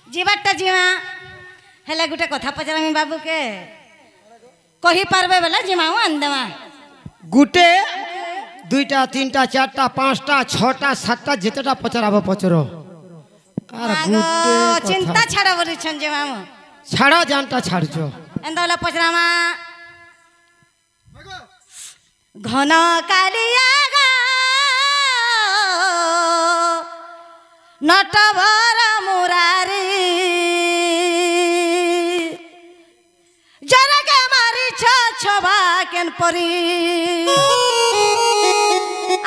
जीवाटा जीवा हेले गुटे कथा पचारामी बाबू के कही पारबे बेला जीमाऊ आंदेमा गुटे दुईटा तीनटा चारटा पांचटा छटा सातटा जेतेटा पचराबो पचरो चिंता छाड़ा बोली छन जीमाऊ छाड़ा जानता छाड़जो एंदला पचरामा घन कालिया गा नटवर मुरारी जरा के मारी छबा केन परी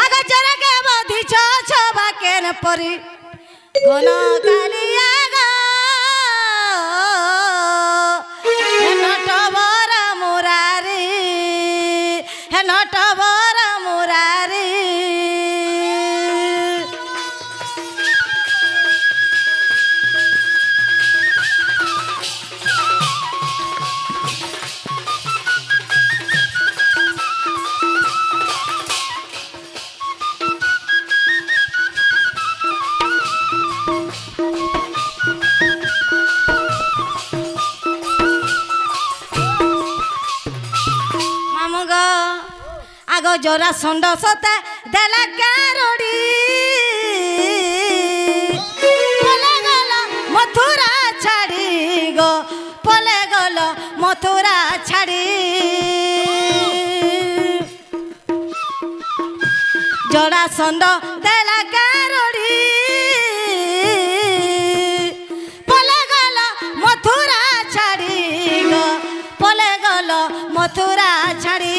आगा जरा के बधी छबा केन परी घन कालिया गा नटवर मुरारी हे नटवर मुरारी आगो जोरा संड सते देला गारोडी पले गलो मथुरा छाड़ी गो पले गलो मथुरा छाड़ी जोरा संड देला गारोडी पले गलो मथुरा छाड़ी गो पले गलो मथुरा छाड़ी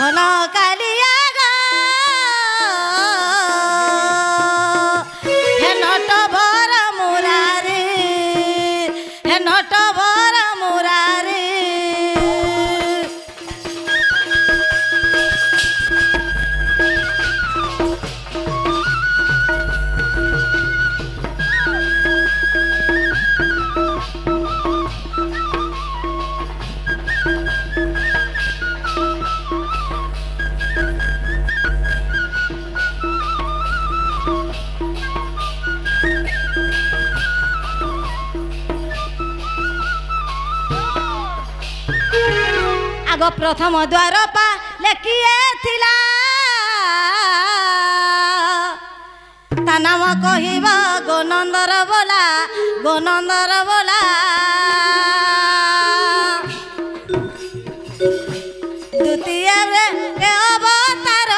घन कालिया गा हे नटवर मुरारी हे नटवर मुरारी आगो प्रथम द्वार पा लेकिए थिला ता नाम कहिबा गोनंदर बोला गोनंदर बोला द्वितीय रे अवतार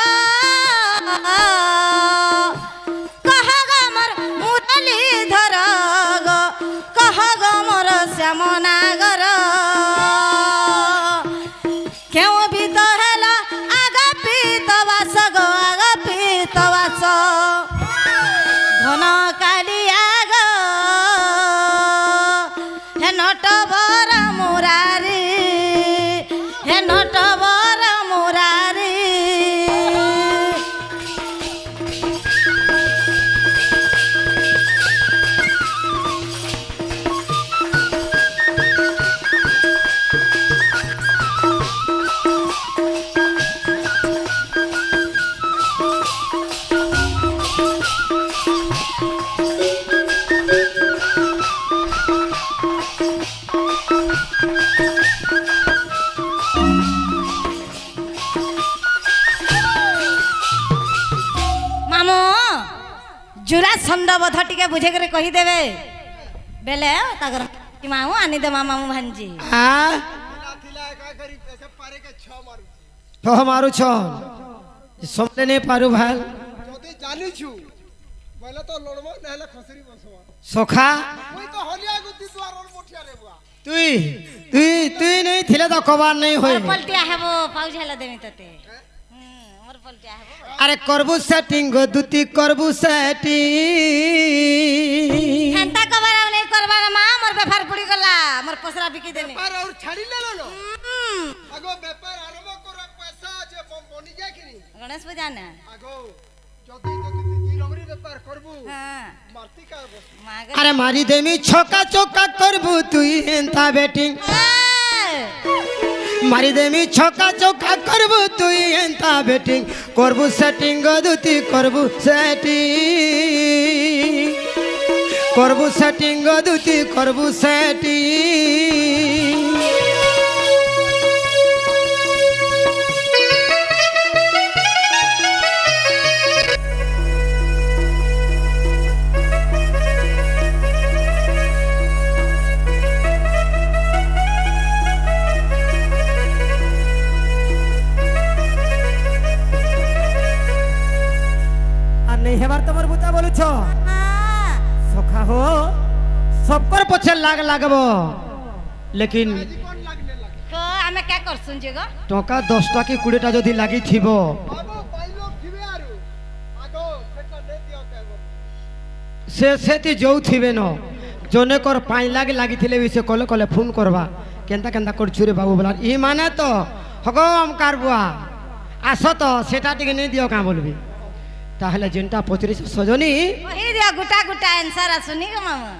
कह गमर मुरलीधर गो कह गमर श्यामनागर क्यों भी तो हेला आगा पीत वास गो आगा पीत वास घन कालिया गो हे नटवर मुरारी हे नटवर मुरारी जुरा संड बध टिके बुझे करे कही देवे बेले तागर माऊ आनी दे मामा भांजी हां छ मारू छ समझे नहीं पारू भाई जदी जानी छु बोले तो लड़बो नहले खसरी बसवा सोखा मुई तो हलिया गुती द्वार और मोठिया रे बुआ तुई नहीं थिले तो कबार नहीं होय पलटिया हेबो पाउज हेला देमी तते मोर पलटिया हेबो अरे करबू सेटिंग गो दुती करबू सेटिंग हेंता कबार नहीं करबा मां मोर बेफार पुड़ी गला मोर पसरा बिकी देनी पर और छाड़ी ले लो आगो व्यापार आरंभ कर पैसा जे बनी जाय कि गणेश पूजा ना आगो जदी ती रंगरी व्यापार करबू हां मारती का बस अरे मारी देमी छोका चोका करबू तुई हेंता बैटिंग मारी देमी छक्का चौका करबू तुई एंता बैटिंग करबू सेटिंग गदुती करबू सेटिंग गदुती करबू सेटिंग हेबार तमर बुता बोलुछ सखा हो सबकर पछे लागबो लेकिन आमे क्या करसुन जे गो टका 10 टा की 20 टा जदी लागि थिबो बाबू पाई लोग थिबे आरु आगो सेटा ने दियो केबो सेति जो थिबे न जने कर पाई लागि थिले भी से कले फोन करबा केंता कर छुरे बाबू बोला ई माने तो हगो हम कारबुआ आसो तो सेटा टिके नै दियो का बोलबी ताहले जेंटा पचरी सजनी ओही दिया गुटा गुटा आंसर सुनी गो मामा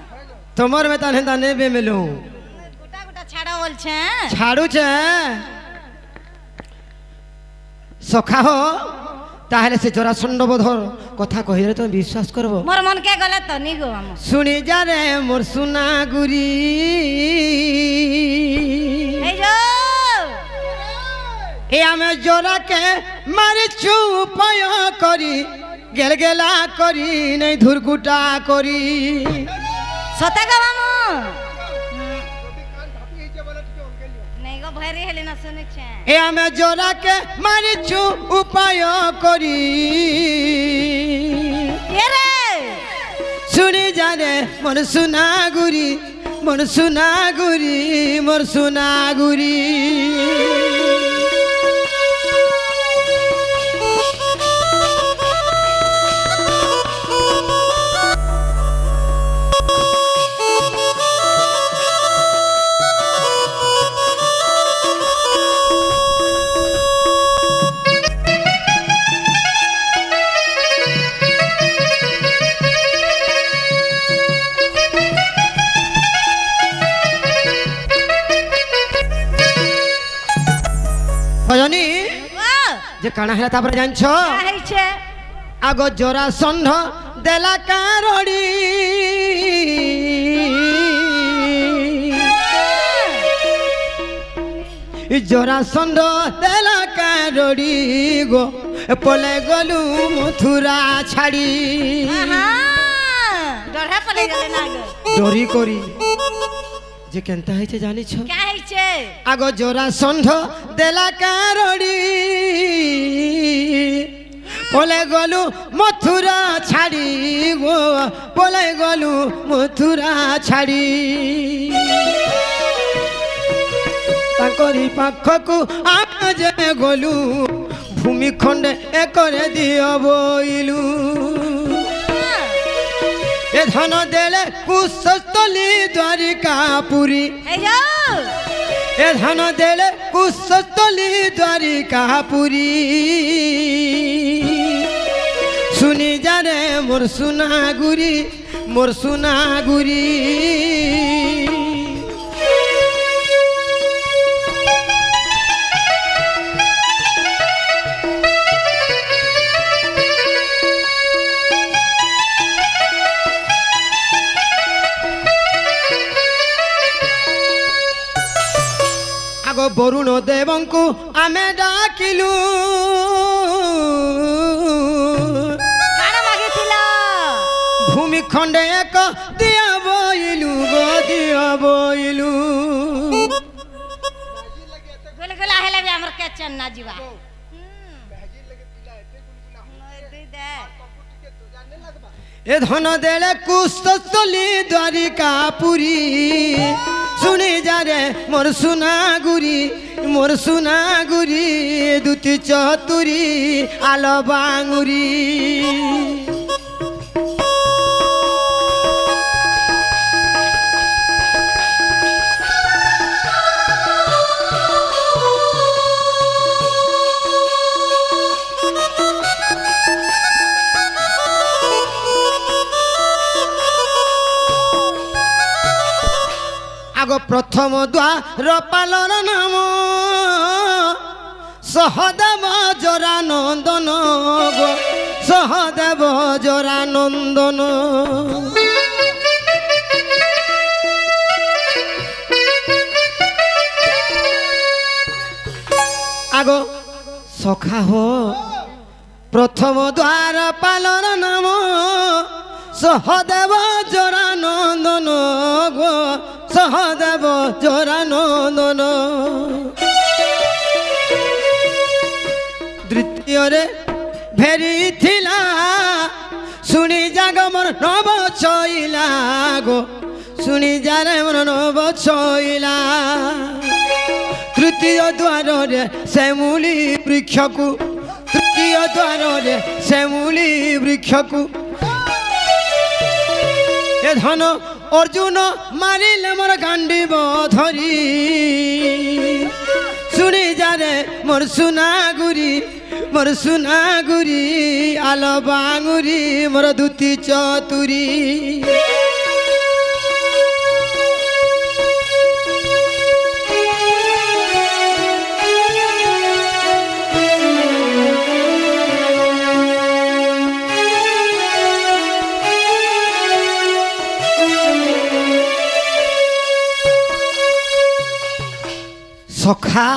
तमर में ताने ताने बे मेलू गुटा गुटा छाड़ा बोल छे छाड़ू छे सखा हो ताहले से जरासंध बधर कथा कहि रे तो विश्वास करबो मोर मन के गले तो नी गो मामा सुनी जा रे मोर सुना गुरी ए जो ए आमे जोरा के मारे चुपाय करी गेलगेला करी नहीं धुरकुटा करी सते गो मामा যদি কান ধাপি হইছে বলে টিকে অনকে লিও नहीं गो भरी हेली ना सुने छे ए आमे जोरा के मारे चुपाय करी ये रे सुनी जाने मोर सुना गुरी मोर सुना गुरी मोर सुना गुरी भजनी जे काना है तापर जानछो है छे आगो जरासंध देला कारडी जरासंध देला कारडी गो पले गलु मथुरा छाड़ी डरहा पले गले ना गो डरी करी जे केनता है जानी छो क्या है छे आगो जरासंध देला कारडी पले गलु मथुरा छाड़ी गो पले गलु मथुरा छाड़ी ताकरी पाखकु आज गलु भूमिखंड एकरे दियो बोइलु ए धन देले कुशस्थली द्वारिकापुरी ए जो ए धन देले कुशस्थली द्वारिकापुरी सुनी जाने मोर सुना गुरी मोर सुना गुरी आगो वरुण देवंकु आमे डाकिलु काना मागिथिला भूमिखंड एक दिया बोइलु गो दिया बोइलु भाजी लगे एते गोले गोले हेले बे हमर के चन्ना जीवा भाजी लगे पिला एते गुलगुला दे दे कंपू टिके तो जाने लगबा ए धन देले कुशस्थली द्वारिकापुरी सुनी जा रे मोर सुना गुरी दुति चतुरी आलो बांगुरी आगो प्रथम द्वार पालर नाम सहदेव जरानंदन गो सहदेव जरानंदन आगो सखा हो प्रथम द्वार पालर नाम सहदेव जरानंदन गो सहदेव जरानंदन द्वितीय रे भेरी थिला सुनी जाग मोर नव छइला गो सुनी जारे मोर नव छइला तृतीय द्वार रे श्यामली वृक्ष को तृतीय द्वार रे श्यामली वृक्ष को ए धन अर्जुन मारिले मोर गांडीब धरी सुनी जारे मोर सुनागुरी आल बांगुरी मोर दूती चतुरी सखा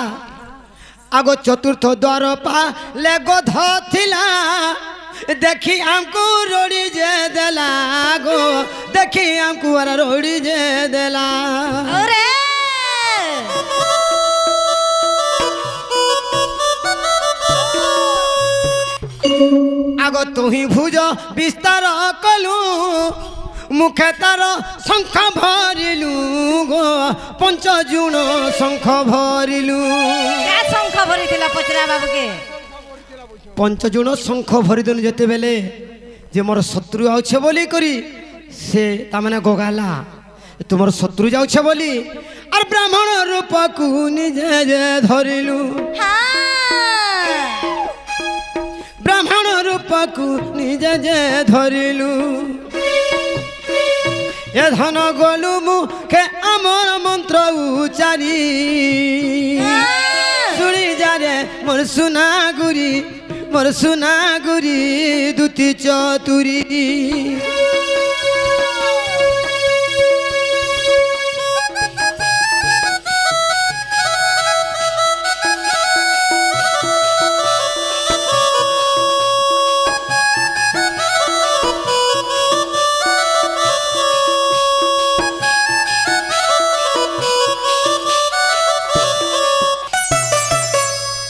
आगो चतुर्थ द्वार पाले गोध थिला देखी हमको रोड़ी जे देला गो देखी हमको रोड़ी जे देला अरे आगो तुही भुज विस्तार कलु मुखे तार शंख भरिलु गो पंचजुण शंख भरिलु क्या शंख भरी थिला पचरा बाबू के पंचजुण शंख भरिदेलु जेते बेले जे मोर शत्रु आउछे बोली करी से तामने गोगाला तुमर शत्रु जाउछे बोली और ब्राह्मण रूप को निजे जे धरिलु ब्राह्मण रूप को निजे जे धरिलु ए धन गलु मुखे अमर मंत्र उचारी सुनी जारे मोर सुनागुरी दूती चतुरी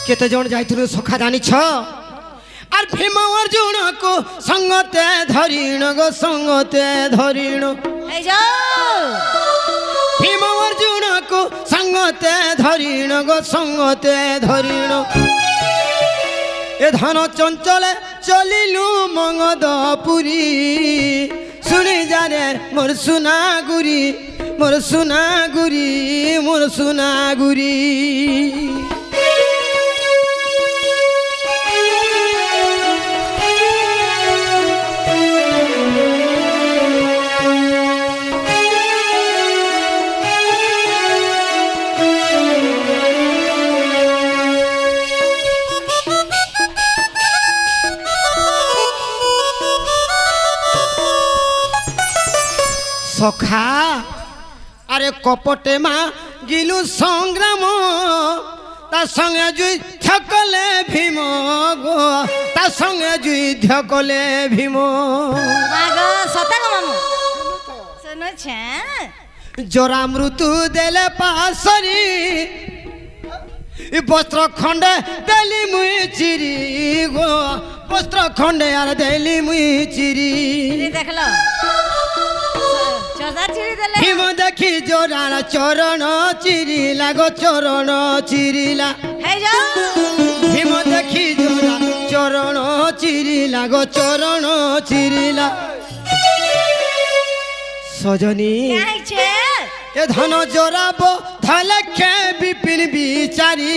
केते जन जाइथिलु सखा जानी छ और भीम अर्जुन को संगते धरिण गो संगते धरिण ए जाओ भीम अर्जुन को संगते धरिण गो संगते धरिण ए धन चंचल चलिलु मंगदपुरी सुनी जारे मोर सुनागुरी सखा अरे कपटे मा गिलु संग्राम ता संगे युद्ध कले भीम गो ता संगे युद्ध कले भीम मागो सता को मामू सुनो छे जरा मृत्यु देले पासरी वस्त्र खंडे देली मुई चिरी गो वस्त्र खंडे यार देली मुई चिरी देखलो भीम देखी जोरार चरण चिरिला गो चरण चिरिला भीम देखी जोरा चरण चिरिला गो चरण चिरिला सजनी ए धन जोराब धलखे विपिन बिचारी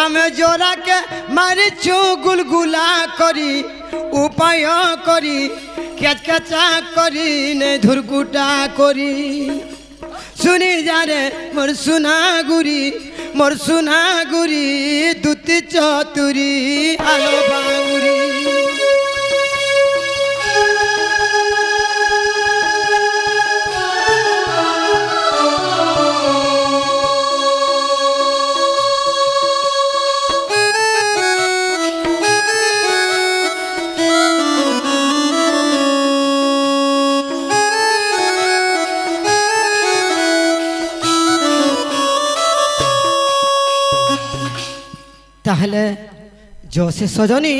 आमे जोरा के मारिछु गुलगुला करी उपाय करी খেচা করি নে ধুরকুটা করি শুনি যারে মোর সোনা গুরি দুতি চতুরি আলো বাউরি তাহলে জোসে সজনী